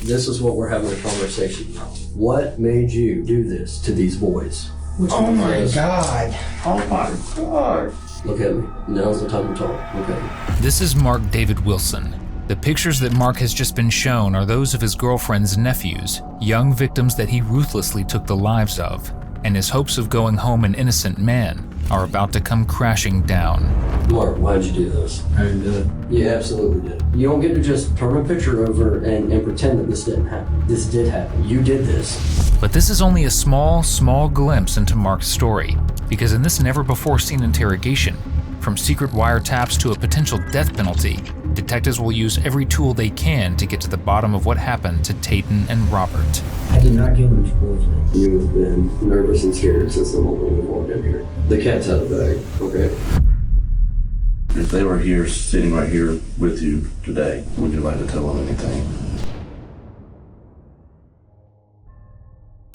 this is what we're having a conversation about. What made you do this to these boys? Oh my God. Oh my God. Look at me. Now's the time to talk. Look at me. This is Mark David Wilson. The pictures that Mark has just been shown are those of his girlfriend's nephews, young victims that he ruthlessly took the lives of, and his hopes of going home an innocent man are about to come crashing down. Mark, why'd you do this? I didn't do it. You absolutely did. You don't get to just turn a picture over and pretend that this didn't happen. This did happen. You did this. But this is only a small glimpse into Mark's story, because in this never-before-seen interrogation, from secret wiretaps to a potential death penalty, detectives will use every tool they can to get to the bottom of what happened to Tayton and Robert. I did not kill them boys. You've been nervous and scared since the moment we walked in here. The cat's out of the bag, okay? If they were here, sitting right here with you today, would you like to tell them anything?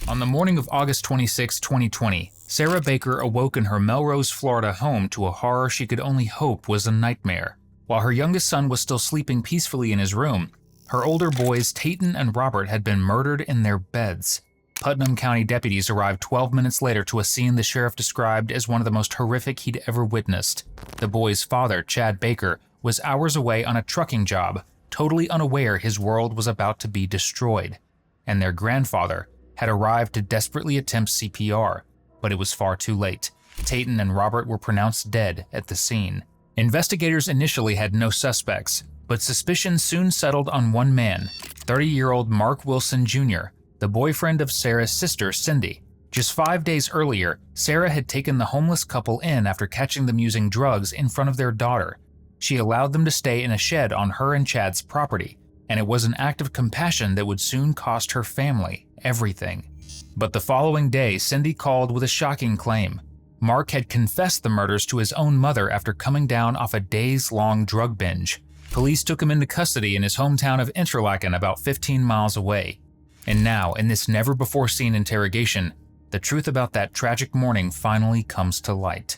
On the morning of August 26, 2020, Sarah Baker awoke in her Melrose, Florida home to a horror she could only hope was a nightmare. While her youngest son was still sleeping peacefully in his room, her older boys, Tayton and Robert, had been murdered in their beds. Putnam County deputies arrived 12 minutes later to a scene the sheriff described as one of the most horrific he'd ever witnessed. The boys' father, Chad Baker, was hours away on a trucking job, totally unaware his world was about to be destroyed. And their grandfather had arrived to desperately attempt CPR, but it was far too late. Tayton and Robert were pronounced dead at the scene. Investigators initially had no suspects, but suspicion soon settled on one man, 30-year-old Mark Wilson Jr., the boyfriend of Sarah's sister, Cindy. Just 5 days earlier, Sarah had taken the homeless couple in after catching them using drugs in front of their daughter. She allowed them to stay in a shed on her and Chad's property, and it was an act of compassion that would soon cost her family everything. But the following day, Cindy called with a shocking claim. Mark had confessed the murders to his own mother after coming down off a days-long drug binge. Police took him into custody in his hometown of Interrogation, about 15 miles away. And now, in this never-before-seen interrogation, the truth about that tragic morning finally comes to light.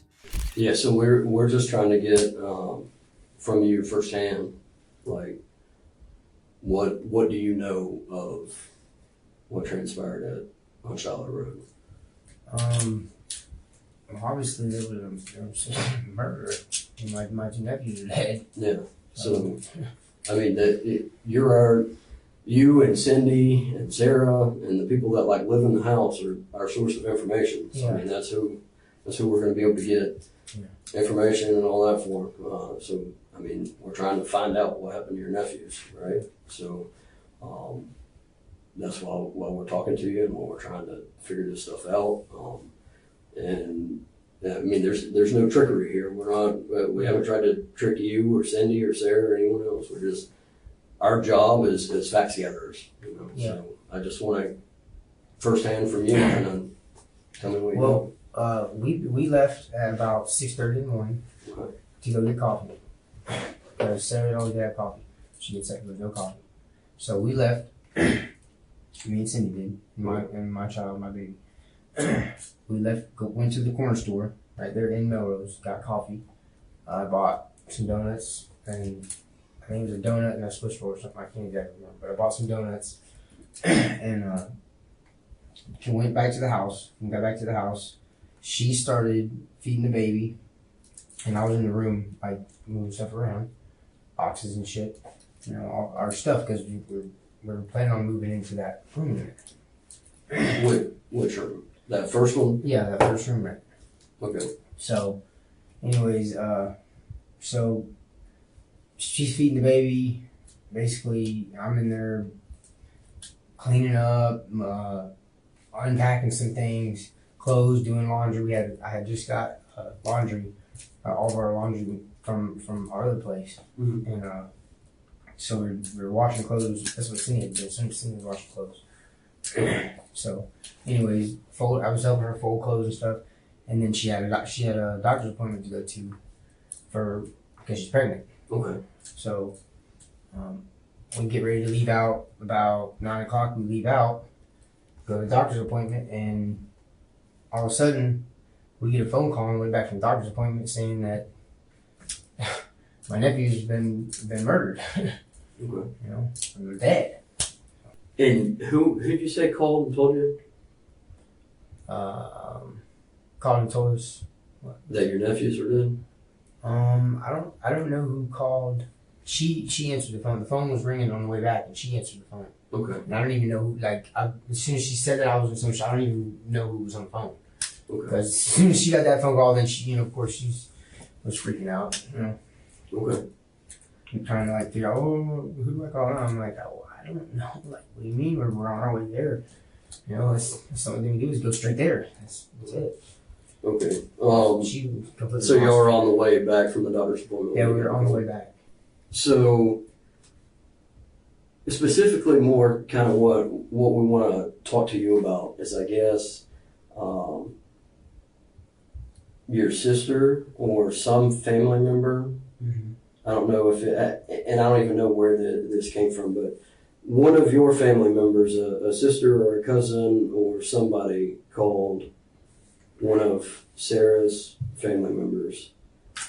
Yeah, so we're just trying to get from you firsthand, like, what do you know of what transpired on Charlotte Road? Obviously there was a murder. My two nephews are dead. Yeah. So, I mean, you and Cindy and Sarah and the people that like live in the house are our source of information. So, I mean, that's who we're going to be able to get information and all that for. So, I mean, we're trying to find out what happened to your nephews, right? So, that's why we're talking to you and why we're trying to figure this stuff out. And I mean, there's no trickery here. We haven't tried to trick you or Cindy or Sarah or anyone else. We're just, our job is facts gatherers, you know. Yeah. So I just want to firsthand from you and tell me what you know. We left at about 6:30 in the morning to go get coffee. Because Sarah always had coffee. She gets up with no coffee. So we left. Me and Cindy did. My child, my baby. We left, went to the corner store right there in Melrose, got coffee. I bought some donuts, and I think it was a donut and a Swiss roll or something. I can't exactly remember, but I bought some donuts and went back to the house. We got back to the house. She started feeding the baby, and I was in the room, like, moving stuff around, boxes and shit, you know, all our stuff, because we were planning on moving into that room. Which room? That first one? Yeah, that first room, right. Okay. So, anyways, so she's feeding the baby. Basically, I'm in there cleaning up, unpacking some things, clothes, doing laundry. I had just got laundry, all of our laundry from our other place, and so we were washing clothes. That's what Cindy did. Cindy was washing clothes. So, anyways, I was helping her fold clothes and stuff, and then she had a doctor's appointment to go to because she's pregnant. Okay. So, we get ready to leave out about 9 o'clock. We leave out, go to the doctor's appointment, and all of a sudden, we get a phone call on the way back from the doctor's appointment saying that my nephew's been murdered. Okay. You know, and they're dead. And who'd you say called and told you Called and told us. that your nephews were dead? I don't know who called. She answered the phone. The phone was ringing on the way back, and she answered the phone. Okay. And I don't even know who. Like, as soon as she said that I was with some shit, I don't even know who was on the phone. Okay. Because as soon as she got that phone call, then she, of course, she was freaking out. Okay. I'm trying to figure out, who do I call now? I'm like, oh, I don't know. Like, what do you mean? We're on our way there. That's the only thing we do is go straight there. That's it. Okay. She completely So y'all lost. were on the way back from the doctor's appointment? Yeah, we were on the way back. So, specifically more kind of what we want to talk to you about is, I guess, your sister or some family member. Mm-hmm. I don't know if it, and I don't even know where this came from, but one of your family members, a sister or a cousin or somebody, called one of Sarah's family members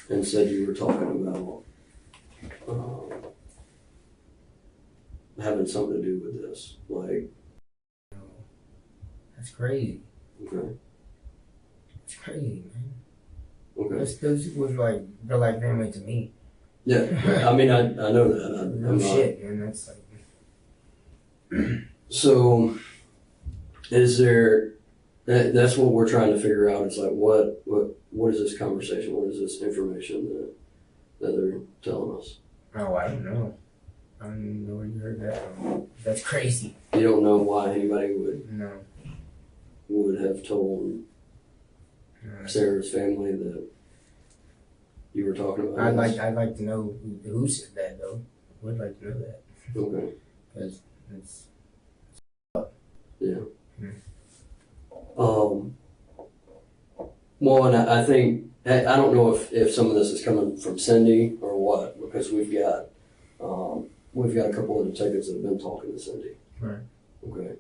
and said you were talking about having something to do with this. Like, That's crazy. okay. It's crazy, man. Okay. Those was they're like family to me. Yeah, I mean, I know that. No shit, man. That's So, is there? That's what we're trying to figure out. It's like, what is this conversation? What is this information that they're telling us? Oh, I don't know. I don't even know where you heard that from. That's crazy. You don't know why anybody No. would have told Sarah's family that you were talking about. I'd like to know who said that though. I would like to know that. Okay. Because it's. Yeah. Hmm. Well, and I think I don't know if some of this is coming from Cindy or what, because we've got a couple of detectives that have been talking to Cindy. Right. Okay.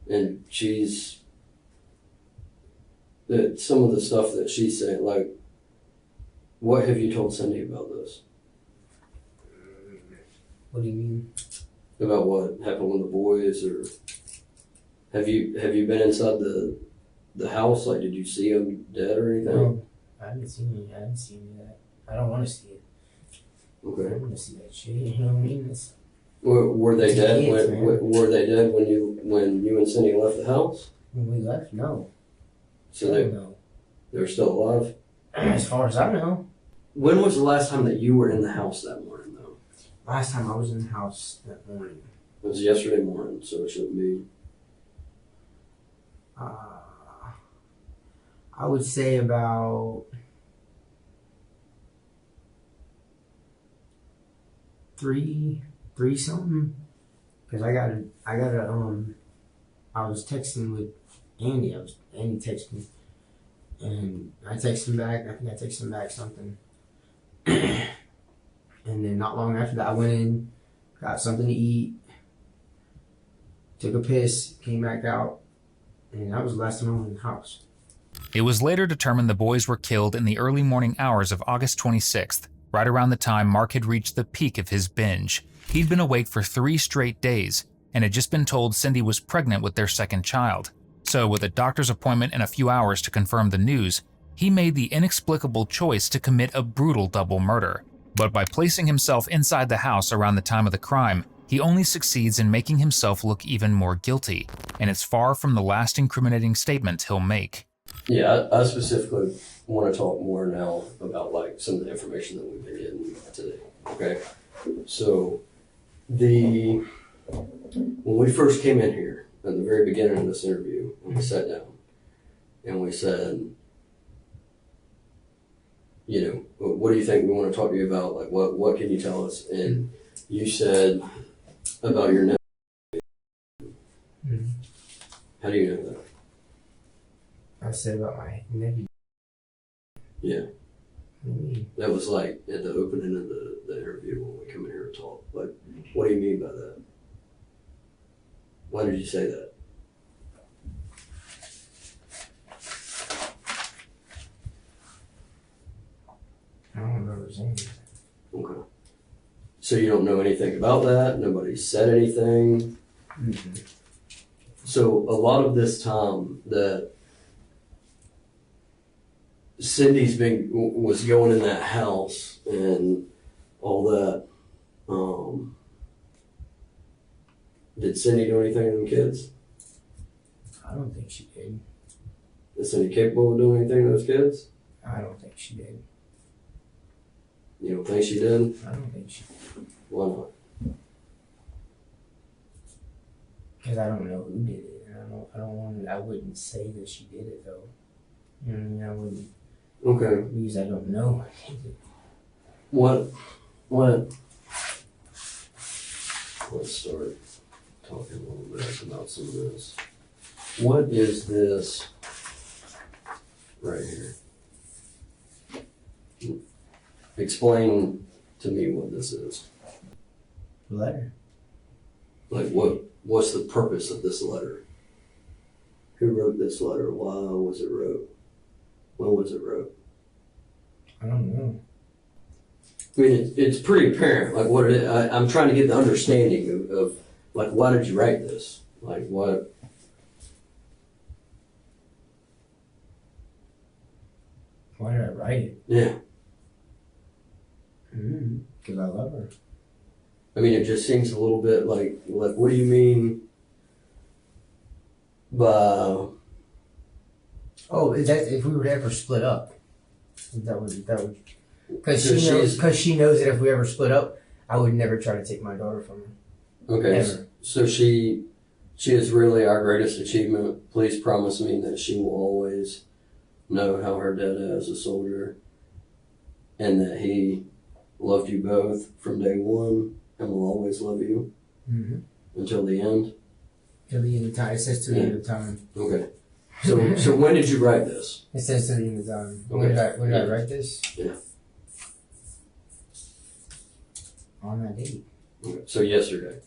And some of the stuff that she's saying, like, what have you told Cindy about this? What do you mean? About what happened with the boys, or have you been inside the house? Like, did you see them dead or anything? No, I haven't seen any of that. I don't want to see it. I Okay. don't want to see that shit. You know what I mean? Were they dead? Kids, Were they dead when you and Cindy left the house? When we left, no. So No. they're still alive. As far as I know. When was the last time that you were in the house that morning, though? Last time I was in the house that morning. It was yesterday morning, so it shouldn't be. I would say about 3 something. Cause I was texting with Andy. Andy texted me, and I texted him back. I think I texted him back something. And then not long after that, I went in, got something to eat, took a piss, came back out, and that was the last time I was in the house. It was later determined the boys were killed in the early morning hours of August 26th, right around the time Mark had reached the peak of his binge. He'd been awake for 3 straight days and had just been told Cindy was pregnant with their second child. So with a doctor's appointment in a few hours to confirm the news, he made the inexplicable choice to commit a brutal double murder. But by placing himself inside the house around the time of the crime, he only succeeds in making himself look even more guilty, and it's far from the last incriminating statement he'll make. Yeah, I specifically want to talk more now about like some of the information that we've been getting today. Okay, so when we first came in here at the very beginning of this interview, and we sat down and we said, what do you think we want to talk to you about? Like, what can you tell us? And you said about your nephew. Mm-hmm. How do you know that? I said about my nephew. Yeah. What do you mean? That was like at the opening of the interview when we come in here and talk. Like, what do you mean by that? Why did you say that? I don't remember saying that. Okay. So you don't know anything about that? Nobody said anything? Mm-hmm. So a lot of this time that Cindy's was going in that house and all that, did Cindy do anything to them kids? I don't think she did. Is Cindy capable of doing anything to those kids? I don't think she did. You don't think she did? I don't think she did. Why not? Because I don't know who did it. And I wouldn't say that she did it though. You know what I mean? I wouldn't. Okay. Because I don't know. What, let's start talking a little bit about some of this. What is this right here? Explain to me what this is. Letter. Like what's the purpose of this letter? Who wrote this letter? Why was it wrote? When was it wrote? I don't know. I mean, it's pretty apparent. Like what it is. I'm trying to get the understanding of like why did you write this? Like what? Why did I write it? Yeah. Because I love her. I mean, it just seems a little bit like what do you mean by? Oh, is that if we were to ever split up? That would. Because she knows that if we ever split up, I would never try to take my daughter from her. Okay, Ever. so she is really our greatest achievement. Please promise me that she will always know how her dad is a soldier, and that he loved you both from day one and will always love you until the end. Till the end of time. It says to the end of time. Okay. So when did you write this? It says to the end of time. Okay. When did I write this? Yeah. On that date. Okay. So yesterday.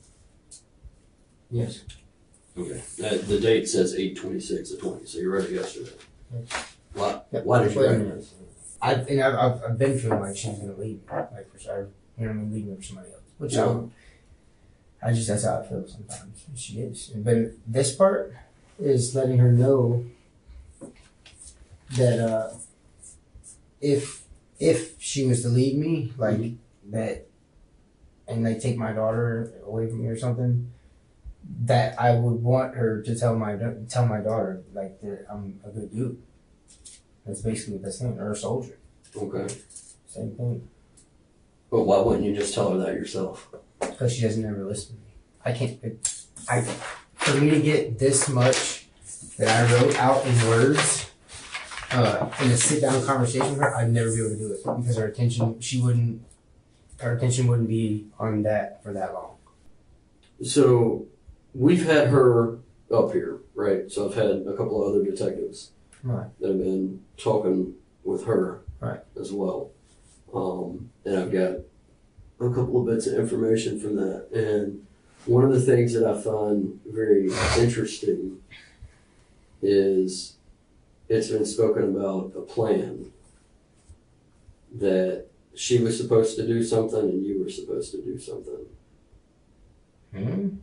Yes. Okay. The date says 8/26/20. So you wrote it yesterday. Yes. Why did you write it? I've been feeling like she's gonna leave me, like for sure. You know what I mean? Leave me for somebody else. Which that's how I feel sometimes. She is. But this part is letting her know that if she was to leave me, like that, and they take my daughter away from me or something, that I would want her to tell my daughter like that I'm a good dude. That's basically what they're saying, or a soldier. Okay. Same thing. But why wouldn't you just tell her that yourself? Because she doesn't ever listen to me. I can't. For me to get this much that I wrote out in words in a sit down conversation with her, I'd never be able to do it because her attention wouldn't be on that for that long. So we've had her up here, right? So I've had a couple of other detectives Right. that have been talking with her Right. as well. And I've got a couple of bits of information from that. And one of the things that I find very interesting is it's been spoken about a plan that she was supposed to do something and you were supposed to do something.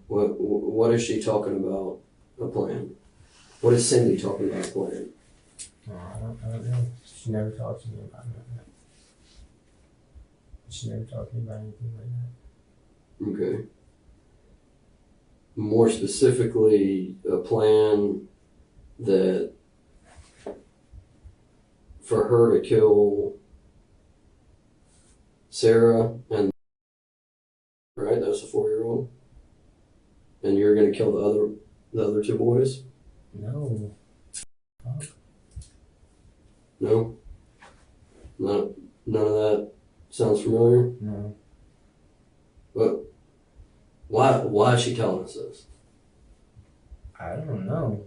What is she talking about a plan? What is Cindy talking about a plan? Oh, I don't know. She never talked to me about that. She never talked to me about anything like that. Okay. More specifically, a plan that for her to kill Sarah and right, that was a 4-year-old, and you're gonna kill the other two boys. No. No. None of that sounds familiar. No. But why is she telling us this? I don't know.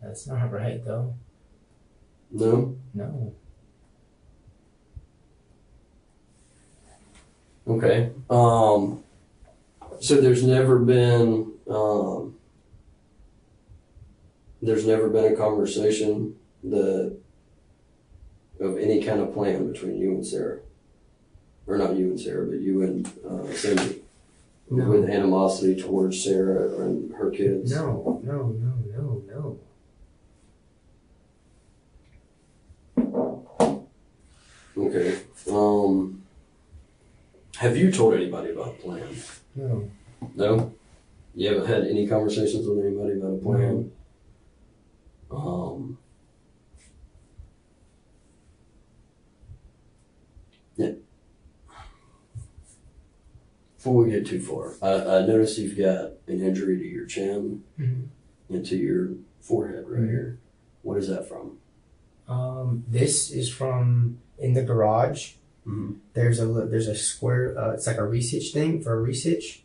That's not right though. No. No. Okay. So there's never been a conversation of any kind of plan between you and Sarah, or not you and Sarah, but you and Cindy. No. with animosity towards Sarah and her kids? No. Okay. Have you told anybody about a plan? No. No? You haven't had any conversations with anybody about a plan? Yeah. Before we get too far, I notice you've got an injury to your chin and to your forehead right here. What is that from? This is from in the garage. Mm-hmm. There's a square. It's like a research thing for a research.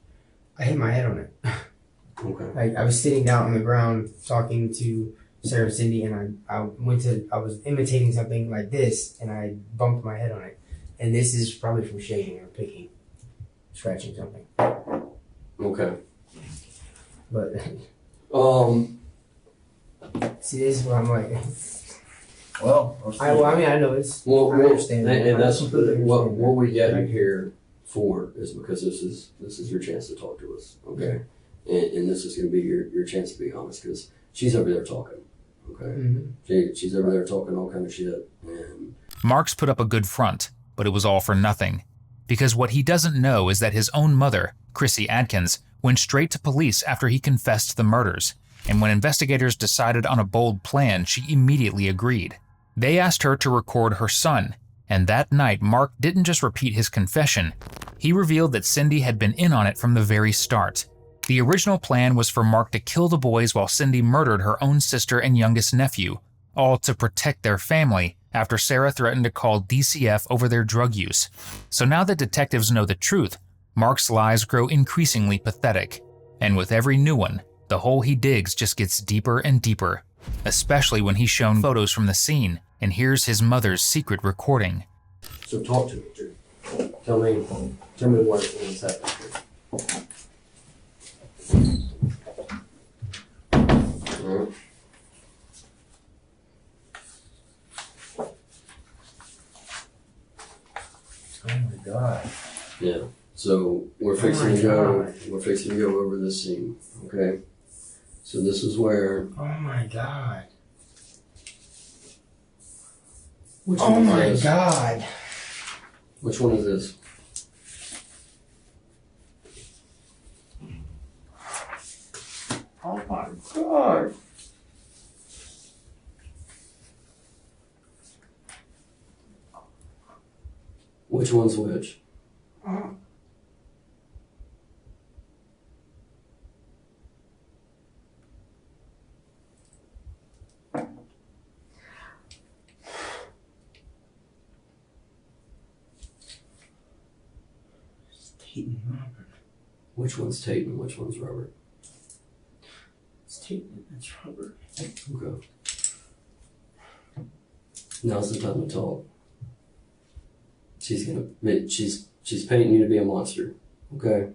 I hit my head on it. Okay. I was sitting down on the ground talking to Sarah and Cindy, and I was imitating something like this, and I bumped my head on it. And this is probably from shaking or picking, scratching something. Okay. But see, this is what I'm like. Well, I know it's. I understand. And that's completely what understand what we got that. you here for is because this is your chance to talk to us, okay? And this is going to be your chance to be honest because she's over there talking, okay? Mm-hmm. She's over there talking all kind of shit. And Mark's put up a good front, but it was all for nothing. Because what he doesn't know is that his own mother, Chrissy Adkins, went straight to police after he confessed the murders. And when investigators decided on a bold plan, she immediately agreed. They asked her to record her son, and that night Mark didn't just repeat his confession, he revealed that Cindy had been in on it from the very start. The original plan was for Mark to kill the boys while Cindy murdered her own sister and youngest nephew, all to protect their family after Sarah threatened to call DCF over their drug use. So now that detectives know the truth, Mark's lies grow increasingly pathetic. And with every new one, the hole he digs just gets deeper and deeper, especially when he's shown photos from the scene and hears his mother's secret recording. so talk to me, Drew. Tell me what's happening here. All right. Oh my god. Yeah. So we're fixing to go over this scene. Okay. So this is where. Oh my god. Which Oh one is my this? god. Which one is this? Oh my god. Which one's which? Tate and Robert. Which one's Tate and which one's Robert? It's Tate and that's Robert. Okay. Now's the time to talk. She's painting you to be a monster. Okay.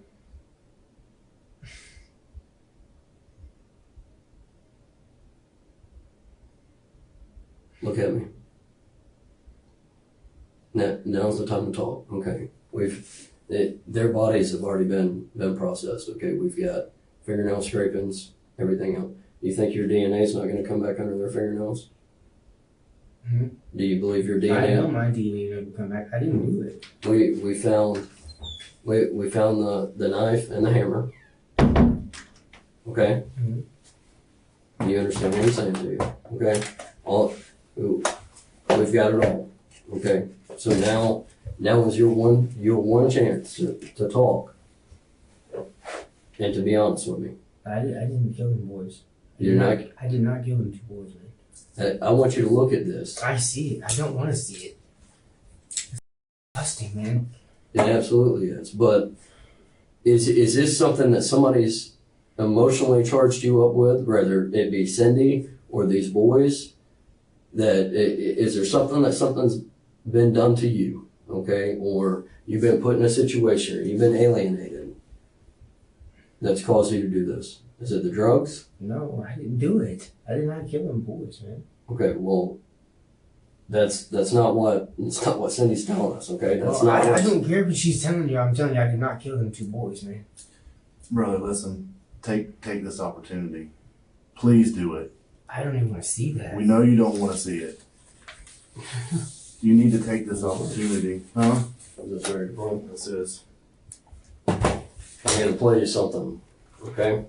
Look at me. Now's the time to talk. Okay. Their bodies have already been processed. Okay. We've got fingernail scrapings, everything else. You think your DNA is not going to come back under their fingernails? Mm-hmm. Do you believe your DNA? I know my DNA would come back. I didn't do it. We found the knife and the hammer. Okay. Mm-hmm. You understand what I'm saying to you? Okay. We've got it all. Okay. So now is your one chance to talk and to be honest with me. I didn't kill them boys. I did not kill them two boys, man. I want you to look at this. I see it. I don't want to see it. It's disgusting, man. It absolutely is. But is this something that somebody's emotionally charged you up with, whether it be Cindy or these boys? Is there something's been done to you, okay? Or you've been put in a situation, or you've been alienated that's caused you to do this? Is it the drugs? No, I didn't do it. I did not kill them boys, man. Okay, well, that's not what Cindy's telling us. Okay, that's Well, not. I don't care if she's telling you. I'm telling you, I did not kill them two boys, man. Brother, listen. Take this opportunity. Please do it. I don't even want to see that. We know you don't want to see it. You need to take this opportunity. Huh? Is this very important? This is. I'm gonna play you something, okay?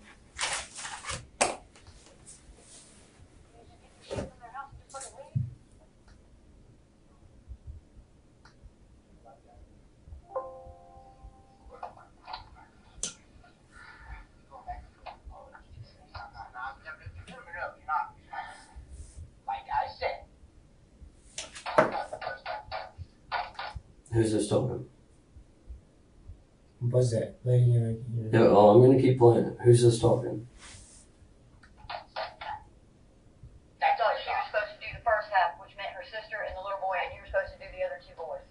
Who's this talking? What's that? Lady, Yeah, oh, I'm gonna keep playing it. Who's this talking? That's all. She was supposed to do the first half, which meant her sister and the little boy, and you were supposed to do the other two boys.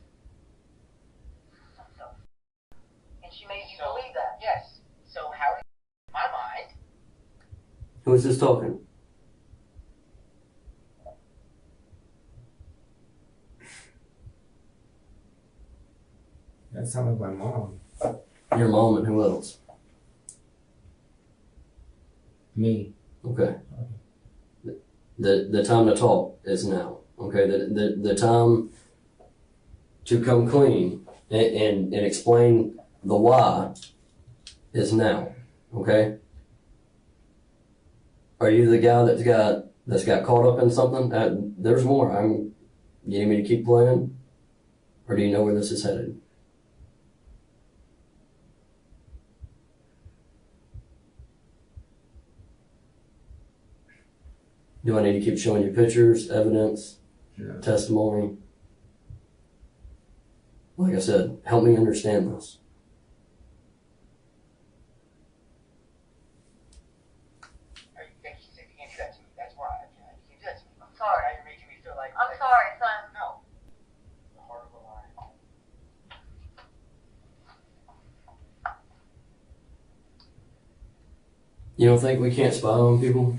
And she made you believe that. Yes. So how, in my mind, Who's this talking? that sounds like my mom. Your mom and who else? Me. Okay. The time to talk is now. Okay. The time to come clean and explain the why is now. Okay. Are you the guy that's got caught up in something? There's more. You need me to keep playing, or do you know where this is headed? Do I need to keep showing you pictures, evidence, testimony? Like I said, help me understand this. she said you can't do that to me. That's why I can't. You can't do that to me. I'm sorry. Now you're making me feel like I'm sorry, son. No. The heart of a lion. You don't think we can't spy on people?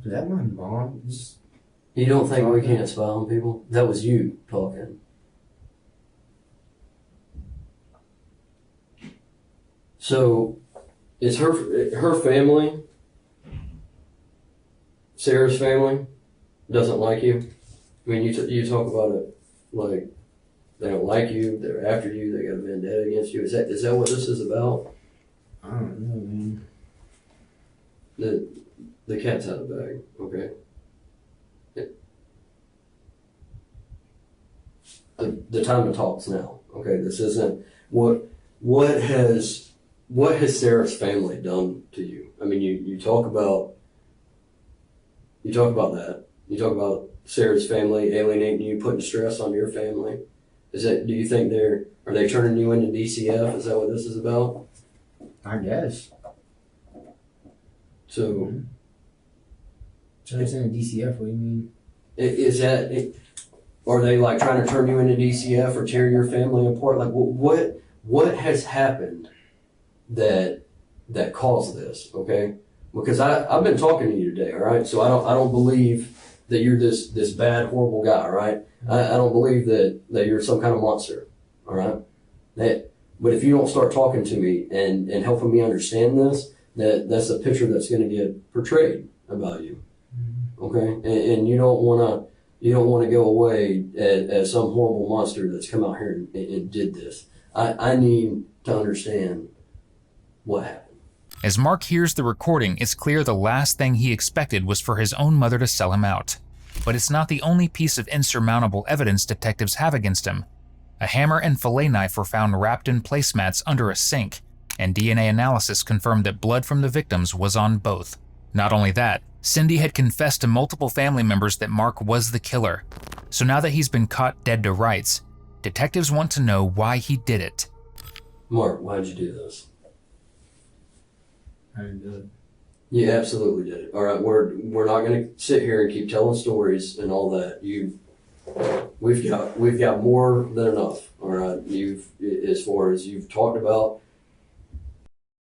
Is that my mom? You don't think we can't spy on people? That was you talking. So, is her family, Sarah's family, doesn't like you? I mean, you talk about it like they don't like you, they're after you, they got a vendetta against you. Is that what this is about? I don't know, man. The cat's out of the bag, okay? The time to talk's now, okay? This isn't what has Sarah's family done to you? I mean, you talk about that. You talk about Sarah's family alienating you, putting stress on your family. Do you think are they turning you into DCF? Is that what this is about? I guess. So, So it's in a DCF, what do you mean? Are they like trying to turn you into DCF or tear your family apart? Like what has happened that caused this? Okay, because I've been talking to you today. All right, so I don't believe that you're this bad, horrible guy. All right, I don't believe that you're some kind of monster. All right, but if you don't start talking to me and helping me understand this, that's the picture that's going to get portrayed about you. Okay, and you don't want to go away as some horrible monster that's come out here and did this. I need to understand what happened. As Mark hears the recording, it's clear the last thing he expected was for his own mother to sell him out. But it's not the only piece of insurmountable evidence detectives have against him. A hammer and fillet knife were found wrapped in placemats under a sink, and DNA analysis confirmed that blood from the victims was on both. Not only that, Cindy had confessed to multiple family members that Mark was the killer. So now that he's been caught dead to rights, detectives want to know why he did it. Mark, why'd you do this? I didn't do it. You absolutely did it. All right, we're not going to sit here and keep telling stories and all that. We've got more than enough. All right, as far as you've talked about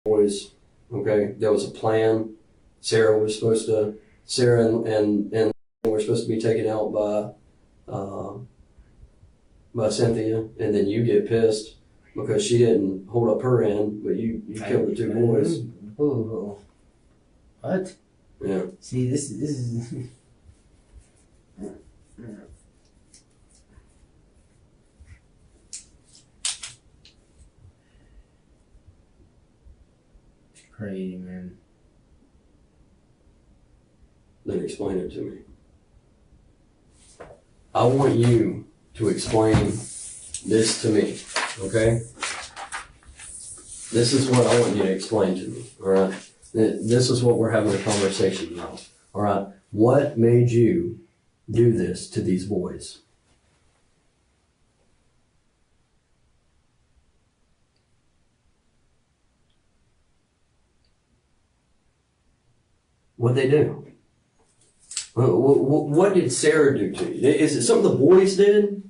boys. Okay, there was a plan. Sarah and were supposed to be taken out by by Cynthia, and then you get pissed because she didn't hold up her end, but you killed the two boys. Ooh. What? Yeah. See, this is. It's crazy, man. Then explain it to me. I want you to explain this to me, okay? This is what I want you to explain to me, all right? This is what we're having a conversation about, all right? What made you do this to these boys? What'd they do? What did Sarah do to you? Is it something the boys did?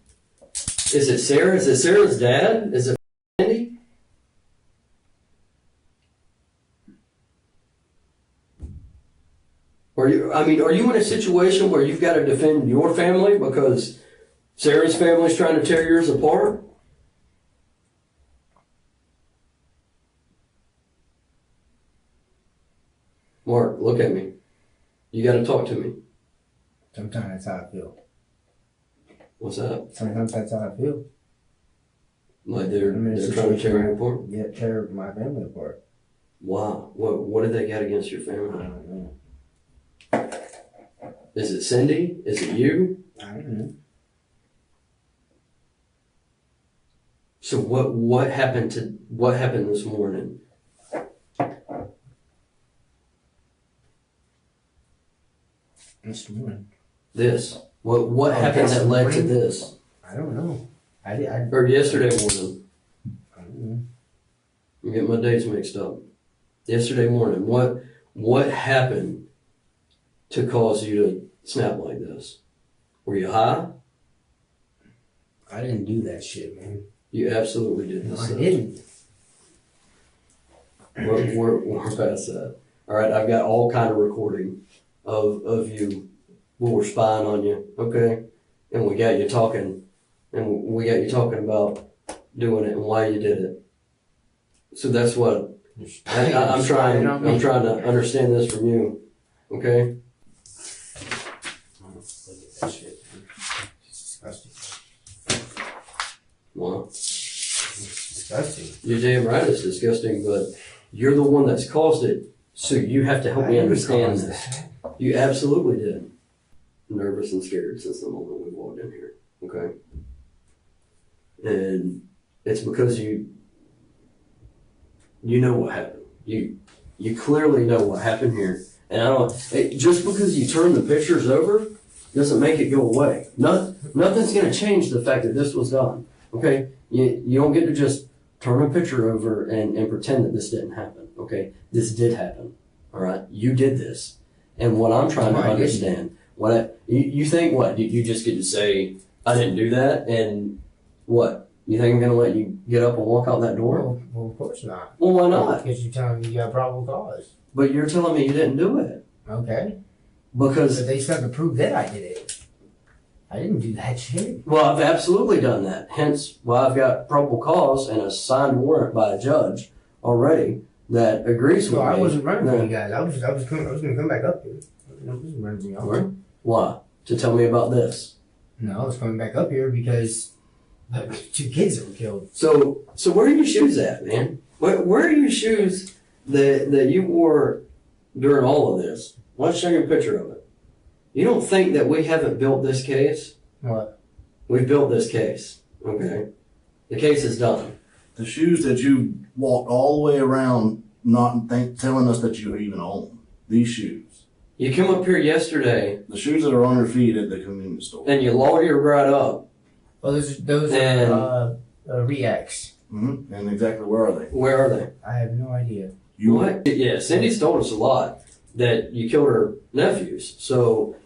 Is it Sarah? Is it Sarah's dad? Is it Andy? Are you in a situation where you've got to defend your family because Sarah's family's trying to tear yours apart? Mark, look at me. You got to talk to me. Sometimes that's how I feel. What's that? Sometimes that's how I feel. Like they're trying to tear you apart? Yeah, tear my family apart. Wow. What did they got against your I family? don't know. Is it Cindy? Is it you? I don't know. So what happened this morning? This morning. This. What happened that led to this? I don't know. Or yesterday morning. I don't know. I'm getting my dates mixed up. Yesterday morning. What happened to cause you to snap like this? Were you high? I didn't do that shit, man. You absolutely did No, this. I didn't. We're past that. All right, I've got all kind of recording of you when we're spying on you, okay? And we got you talking about doing it and why you did it. So that's what I'm trying to understand this from you, okay? Look at that shit, man. It's disgusting. Well, It's disgusting. you're damn right it's disgusting, but you're the one that's caused it, so you have to help me understand this. You absolutely did. Nervous and scared since the moment we walked in here, okay? And it's because you know what happened. You clearly know what happened here. And just because you turn the pictures over doesn't make it go away. Nothing's gonna change the fact that this was done, okay? You don't get to just turn a picture over and pretend that this didn't happen, okay? This did happen, all right? You did this. And what I'm trying to understand, you think what? You just get to say, I didn't do that, and what? You think I'm going to let you get up and walk out that door? Well, of course not. Well, why not? Because you're telling me you got probable cause. But you're telling me you didn't do it. Okay. Because, But they still have to prove that I did it. I didn't do that shit. well, I've absolutely done that. Hence why I've got probable cause and a signed warrant by a judge already that agrees with So me. I wasn't running No. from you guys. I was going to come back up here. I wasn't running from y'all. Where? Why? To tell me about this. No, I was coming back up here because 2 kids that were killed. So where are your shoes at, man? Where are your shoes that you wore during all of this? Let's show you a picture of it. You don't think that we haven't built this case? What? We've built this case, okay? The case is done. The shoes that you walked all the way around, telling us that you even own these shoes. You come up here yesterday The shoes that are on your feet at the convenience store. and you lawyer right up. Well, those And- are Reacts. Mm-hmm. And exactly where are they? Where are they? I have no idea. What? Yeah, Cindy's told us a lot that you killed her nephews. So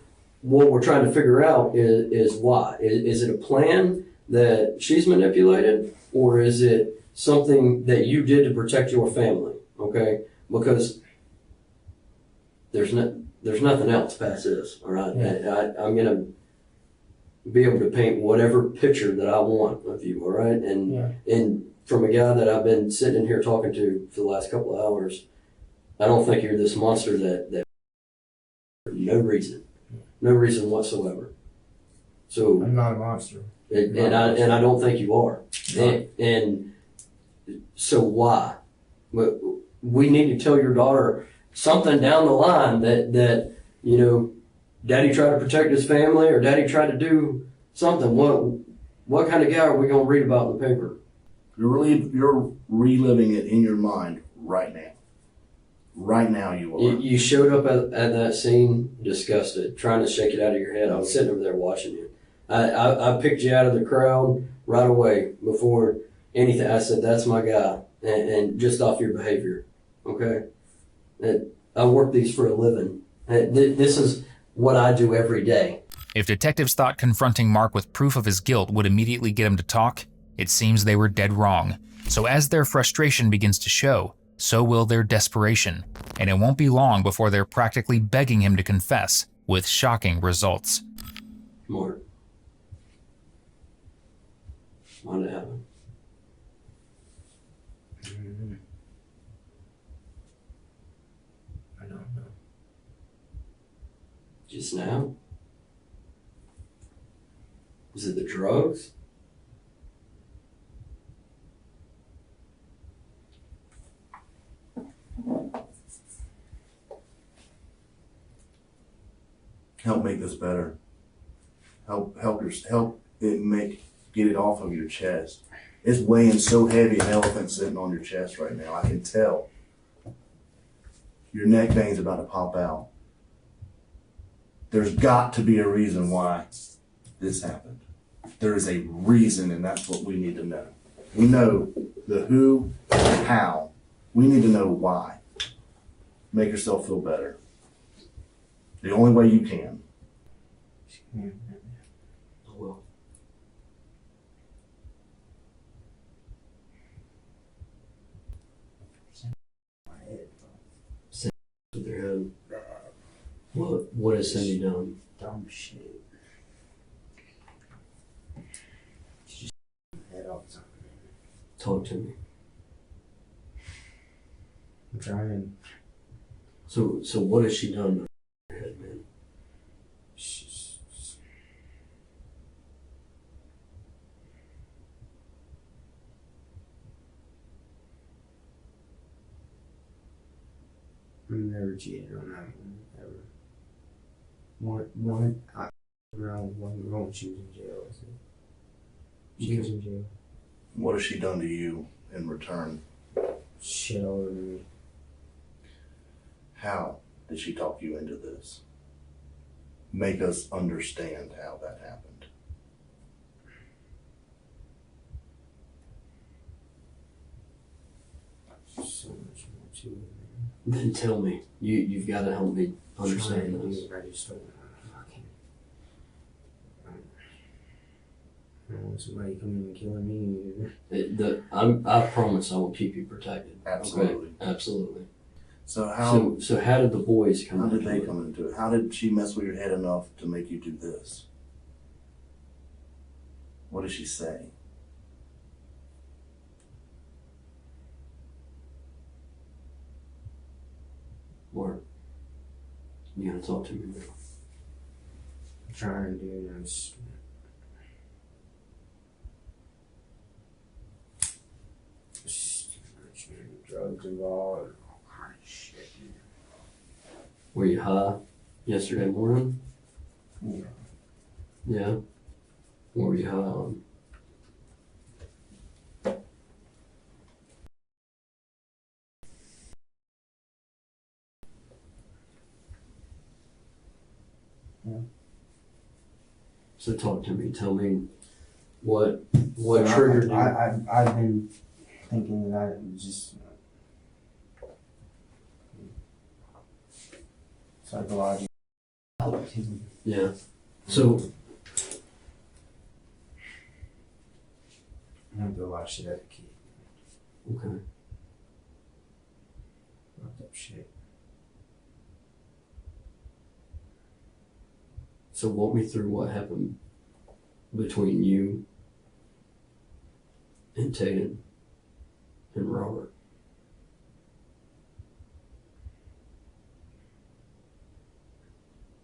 what we're trying to figure out is why. Is it a plan that she's manipulated, or is it something that you did to protect your family? Okay, because there's nothing else past this. All right, Yeah. be able to paint whatever picture that I want of you, all right? And from a guy that I've been sitting in here talking to for the last couple of hours, I don't think you're this monster that for no reason whatsoever. So I'm not a monster. and I don't think you are. And so why? We need to tell your daughter something down the line that you know, Daddy tried to protect his family, or Daddy tried to do something. What kind of guy are we gonna read about in the paper? You're reliving it in your mind right now. Right now you are. You showed up at that scene disgusted, trying to shake it out of your head. I was sitting over there watching you. I picked you out of the crowd right away before anything. I said, that's my guy, and just off your behavior, okay? I work these for a living. This is what I do every day. If detectives thought confronting Mark with proof of his guilt would immediately get him to talk, it seems they were dead wrong. So as their frustration begins to show, so will their desperation, and it won't be long before they're practically begging him to confess, with shocking results. Mark, why did it happen? I don't know. Just now? Was it the drugs? Help make this better. Help it get it off of your chest. It's weighing so heavy, an elephant sitting on your chest right now. I can tell. Your neck vein's about to pop out. There's got to be a reason why this happened. There is a reason, and that's what we need to know. We know the who, and how. We need to know why. Make yourself feel better. The only way you can. Oh, well. Cindy with their head. What has Cindy done? Dumb shit. She just head all the time. Talk to me. I'm trying. So what has she done to her head, man? She's... I'm never cheated on that one, ever. One, I around one girl when she was in jail. I said. She was in jail. What has she done to you in return? Shit all over me. How did she talk you into this? Make us understand how that happened. So much more to it, man. Then tell me. You've got to help me understand Trying to this. do it, I just don't fucking. I don't want somebody coming and killing me. I promise I will keep you protected. Absolutely. Okay? Absolutely. So how So how did the boys come how did into they it? come into it? How did she mess with your head enough to make you do this? What did she say? Mark, you gotta talk to me now. I'm trying, dude. I'm just. Drugs involved. All kind of shit, man. Were you high yesterday morning? Yeah. Yeah. What were you high on? Yeah. So talk to me. Tell me what So triggered you. I've been thinking that I was just psychological. Yeah. So I went through a lot of shit as a kid. okay. Fucked up shit. So walk me through what happened between you and Tatum and Robert?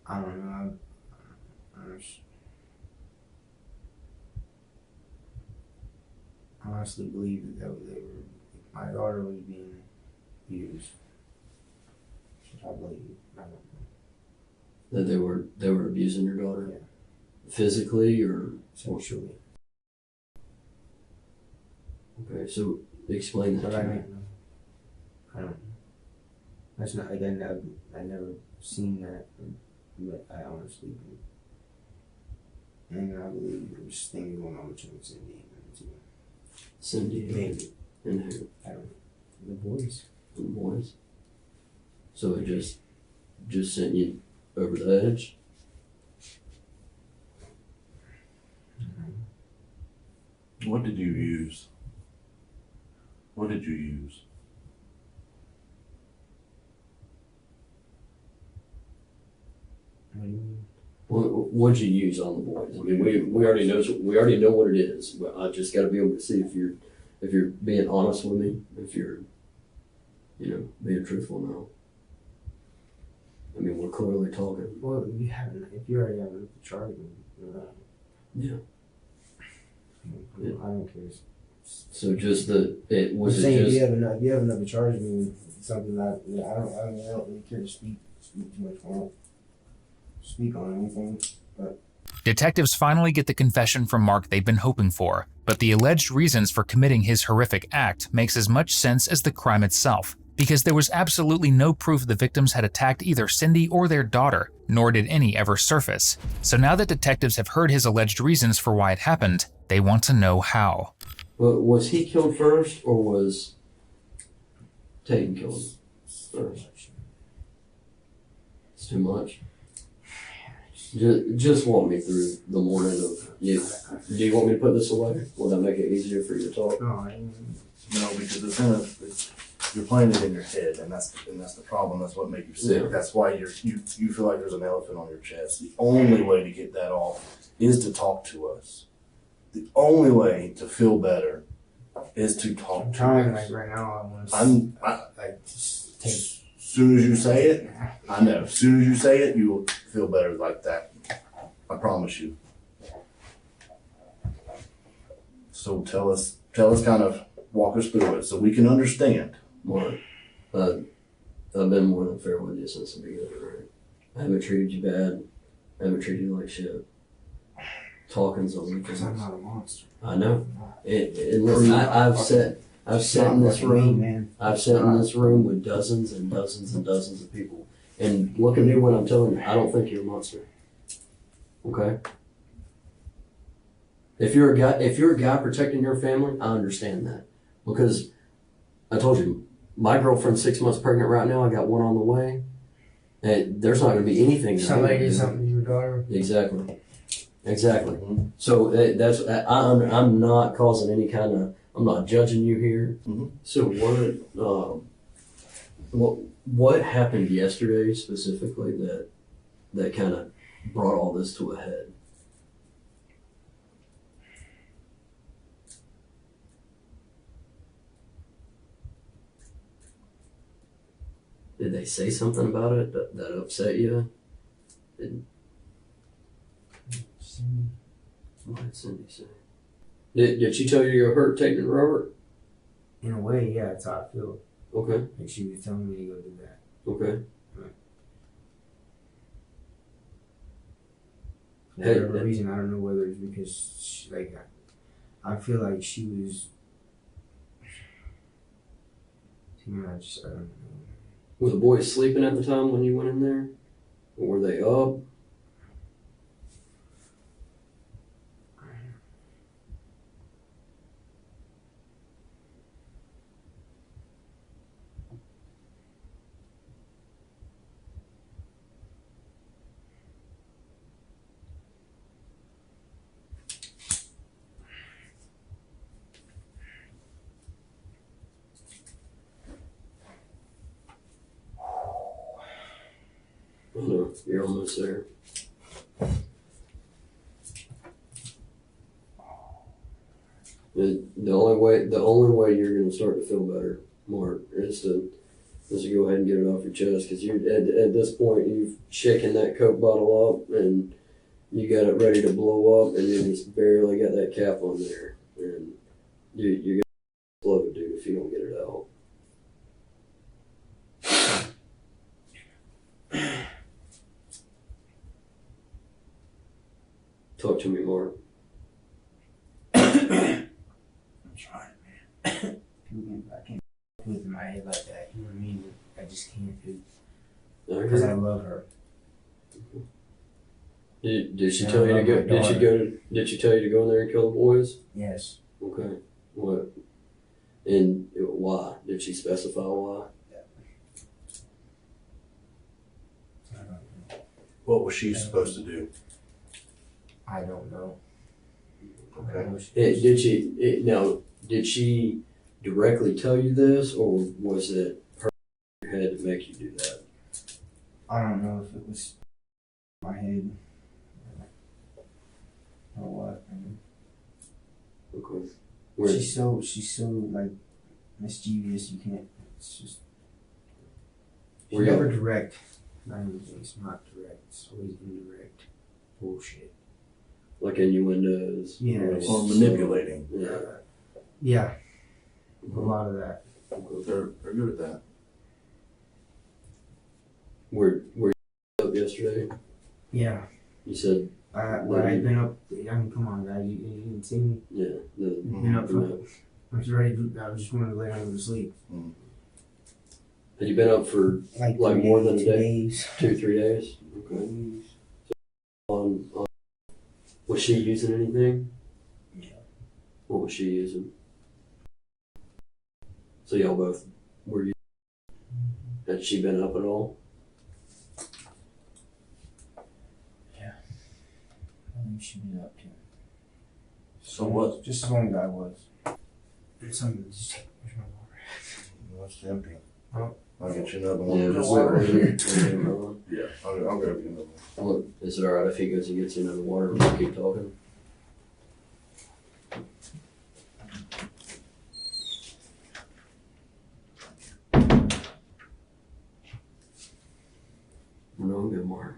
I don't know. I honestly believe that my daughter was being used. That's what I believe. I don't know. That they were abusing your daughter? Yeah. Physically or Sexually. Okay, so explain that But to I me. don't know. I don't know. That's not, again, I've never seen that, but I honestly believe. And I believe there's things going on between Cindy and them too. Cindy Maybe. and who? I don't know. The boys. And the boys? So it just sent you over the edge? What did you use? What did you use? What do you mean? What'd you use on the boys? I mean, we already know what it is. But I just got to be able to see if you're being honest with me, if you're, being truthful now. I mean, we're clearly talking. Well, if you already have the charge, Yeah. I don't care. So just it I'm was saying it just if you have enough to charge me with something that I don't really care to speak too much on. Speak on anything, but Detectives finally get the confession from Mark they've been hoping for, but the alleged reasons for committing his horrific act makes as much sense as the crime itself, because there was absolutely no proof the victims had attacked either Cindy or their daughter, nor did any ever surface. So now that detectives have heard his alleged reasons for why it happened, they want to know how. Well, was he killed first or was Tatum killed first? It's too much. Just walk me through the morning of you. Do you want me to put this away? Will that make it easier for you to talk? no, No, because you're playing it in your head, and that's the problem. That's what makes you sick. Yeah. That's why you feel like there's an elephant on your chest. The only way to get that off is to talk to us. The only way to feel better is to talk I'm to trying. us. Like right now, just take. As soon as you say it, I know. As soon as you say it, you will feel better like that. I promise you. So tell us, kind of walk us through it so we can understand. Mark, I've been more than fair with you since the beginning, right? I haven't treated you bad. I haven't treated you like shit. Talking's on me. Because I'm not a monster. I know. And listen, I've sat in this room. man. I've sat in this room with dozens and dozens and dozens of people. And look at me when I'm telling you, I don't think you're a monster. Okay? If you're a guy protecting your family, I understand that. Because I told you, my girlfriend's 6 months pregnant right now. I got one on the way. And there's not going to be anything. Somebody did something to your daughter. Exactly. So that's I'm not causing any kind of. I'm not judging you here. Mm-hmm. So what happened yesterday specifically that kind of brought all this to a head? Did they say something about it that upset you? What did Cindy say? Did she tell you you're hurt taking Robert? In a way, yeah, that's how I feel. Okay. Like she was telling me to go do that. Okay. For whatever reason, I don't know whether it's because I feel like she was. I don't know. Were the boys sleeping at the time when you went in there? Or were they up? Oh no, you're almost there. The only way you're gonna start to feel better, Mark, is to go ahead and get it off your chest, because you at this point you've shaken that Coke bottle up and you got it ready to blow up, and you just barely got that cap on there, and you're gonna explode, dude, if you don't get it out. Talk to me, Mark. I'm trying, man. I can't put it in my head like that. You know what I mean? I just can't do it because I love her. Did she tell you to go? Did she tell you to go in there and kill the boys? Yes. Okay. What? And why? Did she specify why? I don't know. What was she supposed to do? I don't know. Okay. Did she directly tell you this, or was it her head to make you do that? I don't know if it was my head or what. I mean, Okay. she's so like mischievous. You can't. It's just. She's never direct. It's not direct. It's always indirect bullshit. Like innuendos. Yeah. Or manipulating. Yeah. Yeah. A lot of that. They're good at that. Were you up yesterday? Yeah. You said. I've been up. I mean, come on, guys. You didn't see me. Yeah. Been up for. I was ready. I was just wanted to lay down and go to sleep. Had you been up for like more than a day? 2-3 days. Okay. So was she using anything? Yeah. What was she using? So y'all both were you? Had she been up at all? Yeah. I think she'd been up too. So what? Just as long as I was. Something just take my water. Well, it's empty. Oh. I'll get you another one. Yeah, Just water. Yeah, I'll grab you another one. What, is it alright if he goes and gets you another water and we keep talking? No, I'm good, Mark.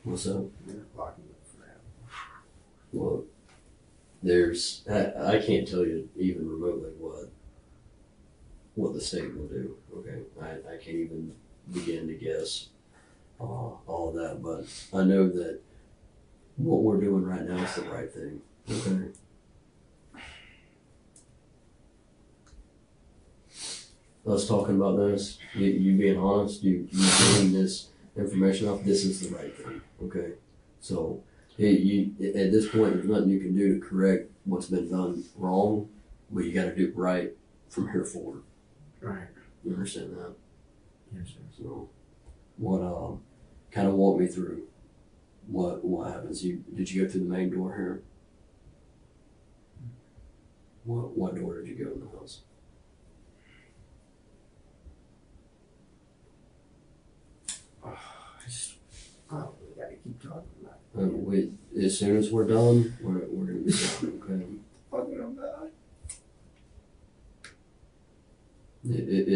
What's up? Well, I can't tell you even remotely what the state will do. Okay, I can't even begin to guess all of that, but I know that what we're doing right now is the right thing. Okay. Us talking about this, you being honest, you getting this information off, this is the right thing. Okay, so at this point, there's nothing you can do to correct what's been done wrong, but you got to do right from here forward. Right. You understand that? Yes, sir. So, what kind of walk me through what happens? Did you go through the main door here? What door did you go in the house? We gotta keep talking about it. As soon as we're done, we're gonna be done. Okay. Fucking about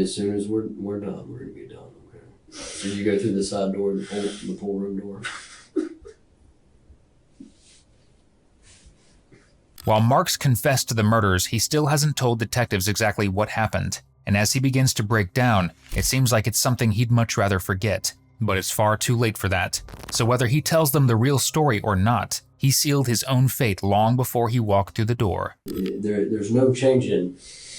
As soon as we're done, we're gonna be done. Okay. So you go through the side door, the pool room door. While Marks confessed to the murders, he still hasn't told detectives exactly what happened. And as he begins to break down, it seems like it's something he'd much rather forget. But it's far too late for that. So whether he tells them the real story or not, he sealed his own fate long before he walked through the door. There's no change in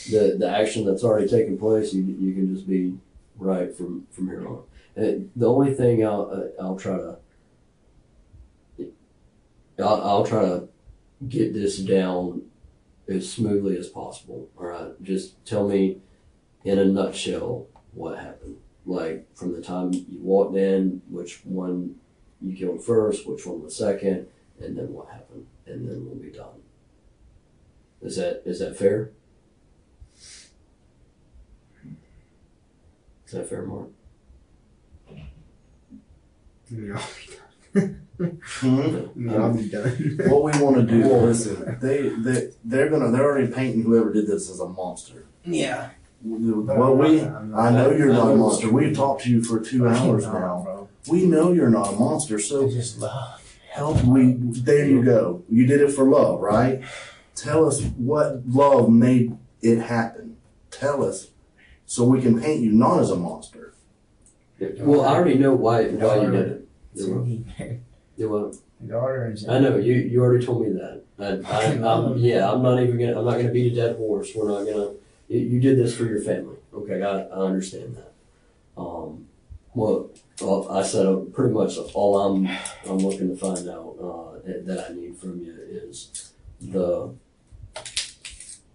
the action that's already taken place. You can just be right from here on. The only thing I'll try to get this down as smoothly as possible. All right, just tell me in a nutshell what happened. Like from the time you walked in, which one you killed first, which one was second, and then what happened, and then we'll be done. Is that fair? Is that fair, Mark? Yeah, Hmm? I'll be done. What we want to do, listen, they're already painting whoever did this as a monster. Yeah. I know you're not a monster. We've talked to you for 2 hours now. Bro. We know you're not a monster, I so just love. there you go. You did it for love, right? Tell us what love made it happen. Tell us so we can paint you not as a monster. Well, I already know why you did it. Cindy, You what? daughter and I know you already told me that. I'm not gonna beat a dead horse. We're not gonna. You did this for your family. Okay, I understand that. Well, I said pretty much all I'm looking to find out that I need from you is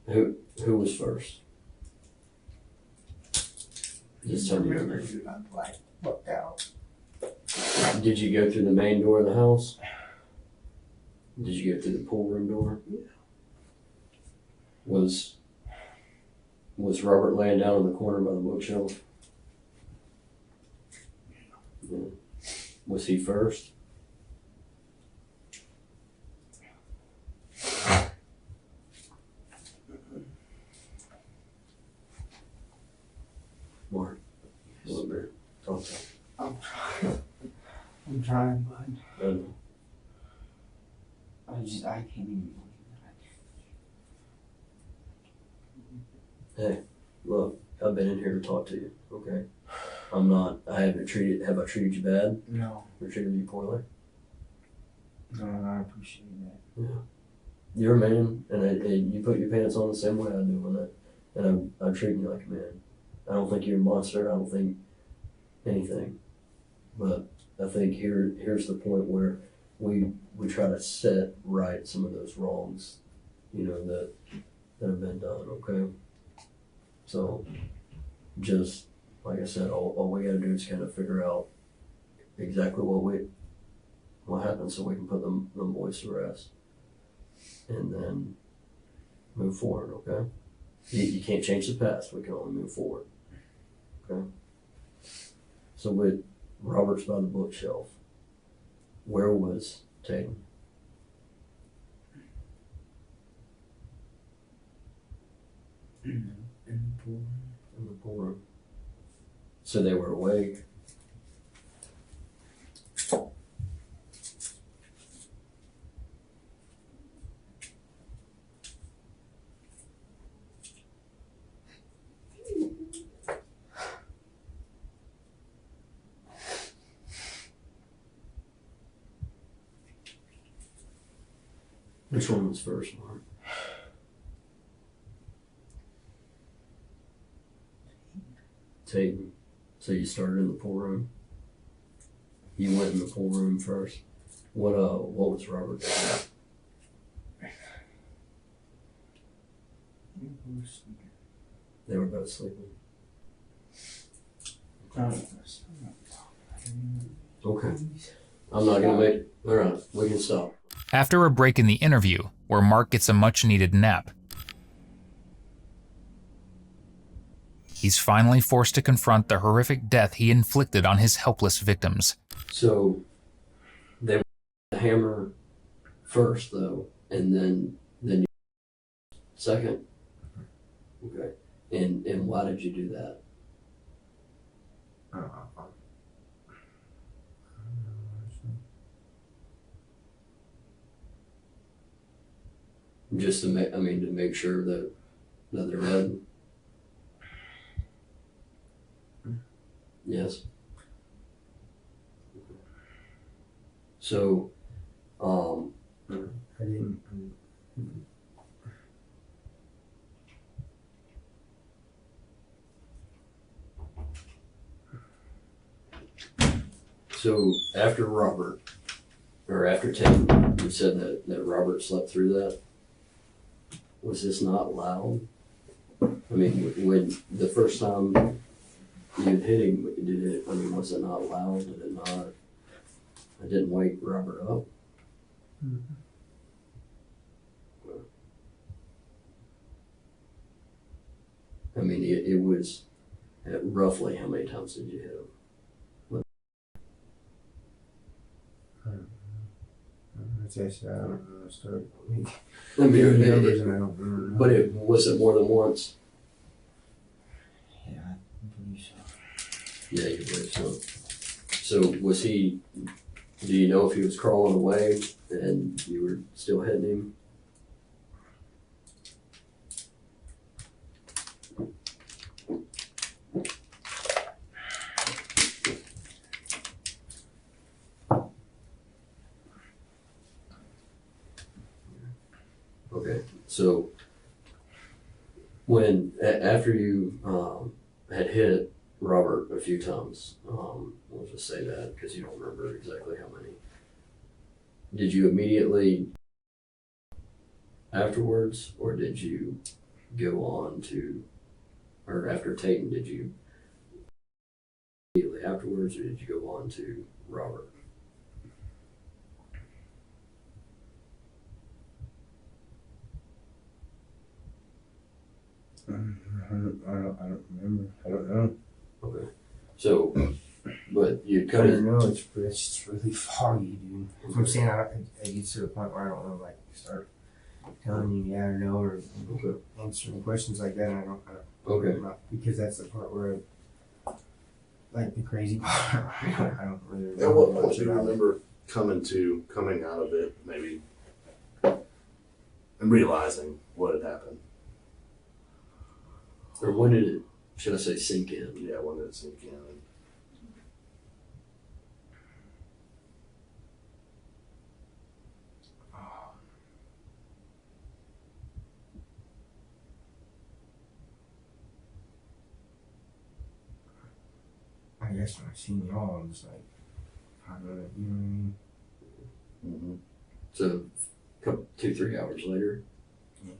who was first. Just tell me. Looked out. Did you go through the main door of the house? Did you go through the pool room door? Yeah. Was Robert laying down in the corner by the bookshelf? Yeah. Was he first? Mark, a little bit. Okay. I'm trying, bud. And I can't even believe hey, look, I've been in here to talk to you. Okay. Have I treated you bad? that. No. Or treated you poorly? No, I appreciate that. Yeah. You're a man, and you put your pants on the same way I do, and I'm treating you like a man. I don't think you're a monster. I don't think anything. But I think here's the point where we try to set right some of those wrongs, that have been done. Okay. So, just like I said, all we gotta do is kind of figure out exactly what happened, so we can put them boys to rest, and then move forward. Okay. You can't change the past. We can only move forward. Okay. So with Robert's by the bookshelf, where was Tatum? In the pool. In the pool room. So they were awake. Which one was first, Mark? Tatum. So you started in the pool room. You went in the pool room first. What was Robert doing? They were both sleeping. Okay. I'm not gonna make. All right, we can stop. After a break in the interview, where Mark gets a much-needed nap, he's finally forced to confront the horrific death he inflicted on his helpless victims. So they were the hammer first, though, and then you second. Okay. And why did you do that? Just to make sure that they're dead. Yes. So, I didn't. So after Robert, or after Tim, you said that Robert slept through that. Was this not loud? I mean, when the first time you hit him, was it not loud? Did it not? It didn't wake Robert up. Mm-hmm. I mean, it was roughly how many times did you hit him? contest. I don't know. Start. I mean, Giving numbers and I don't remember. but it was it more than once? Yeah, I believe so. Yeah, you believe so. So was he? Do you know if he was crawling away and you were still hitting him? Okay, so when after you had hit Robert a few times, we'll just say that because you don't remember exactly how many. Did you immediately afterwards, or did you go on to, or after Tayton, did you immediately afterwards, or did you go on to Robert? I don't remember. I don't know. Okay, so but you I kind don't of know. It's just really foggy, dude. That's what I'm saying. I get to the point where I don't want to like start telling you yeah or no or okay. answering questions like that. And I don't Okay. because that's the part where like the crazy part. I don't really remember At what point much do you about it. remember coming out of it, maybe, and realizing what had happened? Or when did it? Should I say sink in? Yeah, when did it sink in? I guess when I seen y'all, I'm just like, I don't know, you know what I mean? Mm-hmm. So, couple, 2-3 hours later. Yeah.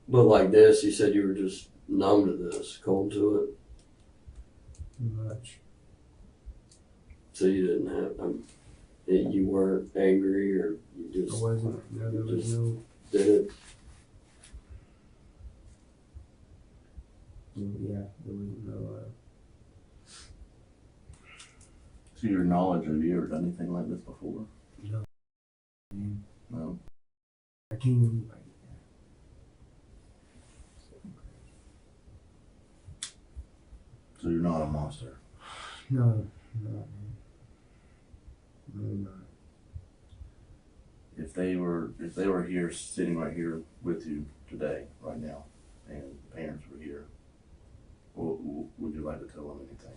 But like this, you said you were just numb to this, cold to it. Pretty much. So you didn't have, you weren't angry, or you I just wasn't. No, there was Just- no. did it. Yeah, there was no. To your knowledge, have you ever done anything like this before? No. Man, No. I can't even like So you're not a monster. no, no, man. No, not. If they were here, sitting right here with you today, right now, and parents were here, would you like to tell them anything?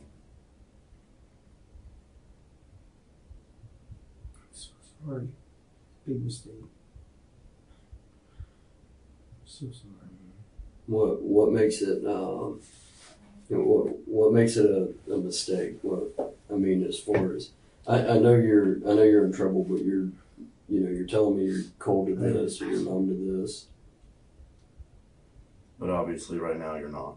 I'm so sorry. Big mistake. I'm so sorry, man. What makes it what makes it a mistake? What I mean, as far as I know you're in trouble, but you're telling me you're cold to this or you're numb to this. But obviously, right now, you're not.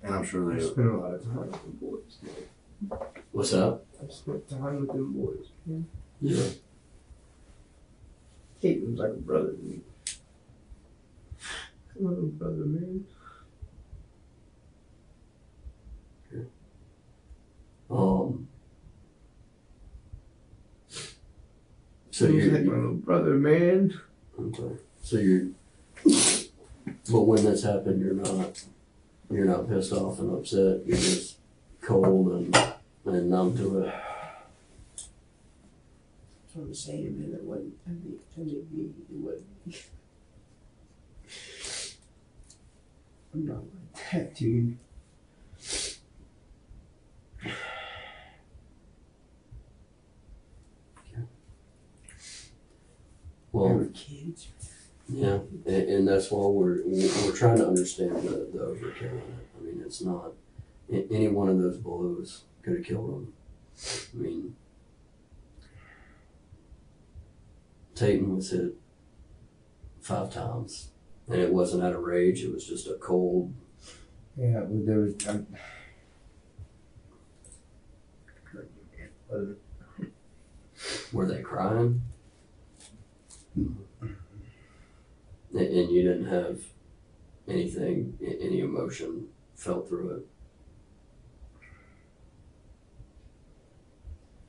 And I'm sure I they. spent a lot of time with them boys, man. What's that? I spent time with them boys, man. Yeah. Caitlin was like a brother to me. I love him, brother, man. So He was you're like my little brother, man. okay. So but when this happened, you're not pissed off and upset. You're just cold and numb to it. That's what I'm saying, man. It wasn't. I think me. It wasn't me. I'm not like that, dude. We Well, were kids. yeah, and that's why we're trying to understand the overkill. I mean, it's not any one of those blows could have killed him. I mean, Tayton was hit 5 times, and it wasn't out of rage. It was just a cold. Yeah, well, there was. Were they crying? And you didn't have anything, any emotion felt through it.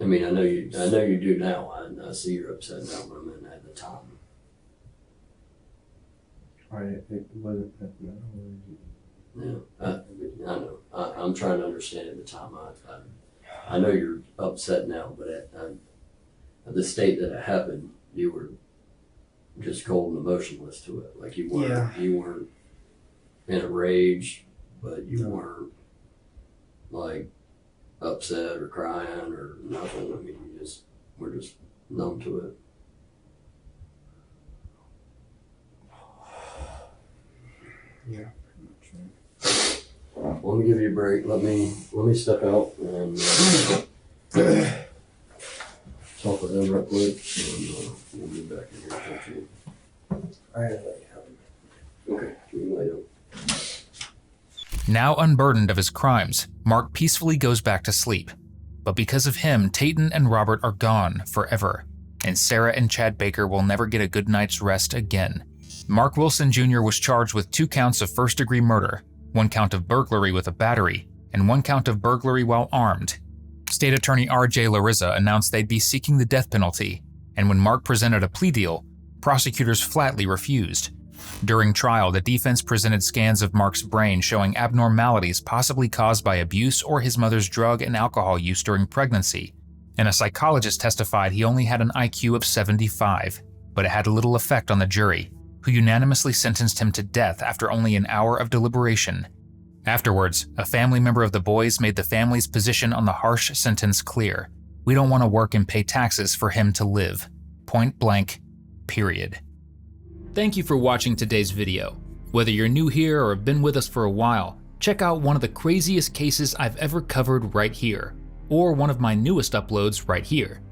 I mean, I know you do now. I see you're upset now, but I mean at the time. It wasn't. Yeah, I know. I'm trying to understand at the time. I know you're upset now, but at the state that it happened, you were just cold and emotionless to it. Like you weren't in a rage, but you weren't like upset or crying or nothing. I mean, you were just numb to it. Yeah. Let me give you a break. Let me step out and talk with them real quick, and we'll be back in here. Talk to you. I gotta let you Okay, you can lay down. Now unburdened of his crimes, Mark peacefully goes back to sleep. But because of him, Tayton and Robert are gone forever, and Sarah and Chad Baker will never get a good night's rest again. Mark Wilson Jr. was charged with 2 counts of first-degree murder, 1 count of burglary with a battery, and 1 count of burglary while armed. State Attorney R.J. Larissa announced they'd be seeking the death penalty, and when Mark presented a plea deal, prosecutors flatly refused. During trial, the defense presented scans of Mark's brain showing abnormalities possibly caused by abuse or his mother's drug and alcohol use during pregnancy, and a psychologist testified he only had an IQ of 75, but it had little effect on the jury, who unanimously sentenced him to death after only an hour of deliberation. Afterwards, a family member of the boys made the family's position on the harsh sentence clear. We don't want to work and pay taxes for him to live. Point blank, period. Thank you for watching today's video. Whether you're new here or have been with us for a while, check out one of the craziest cases I've ever covered right here, or one of my newest uploads right here.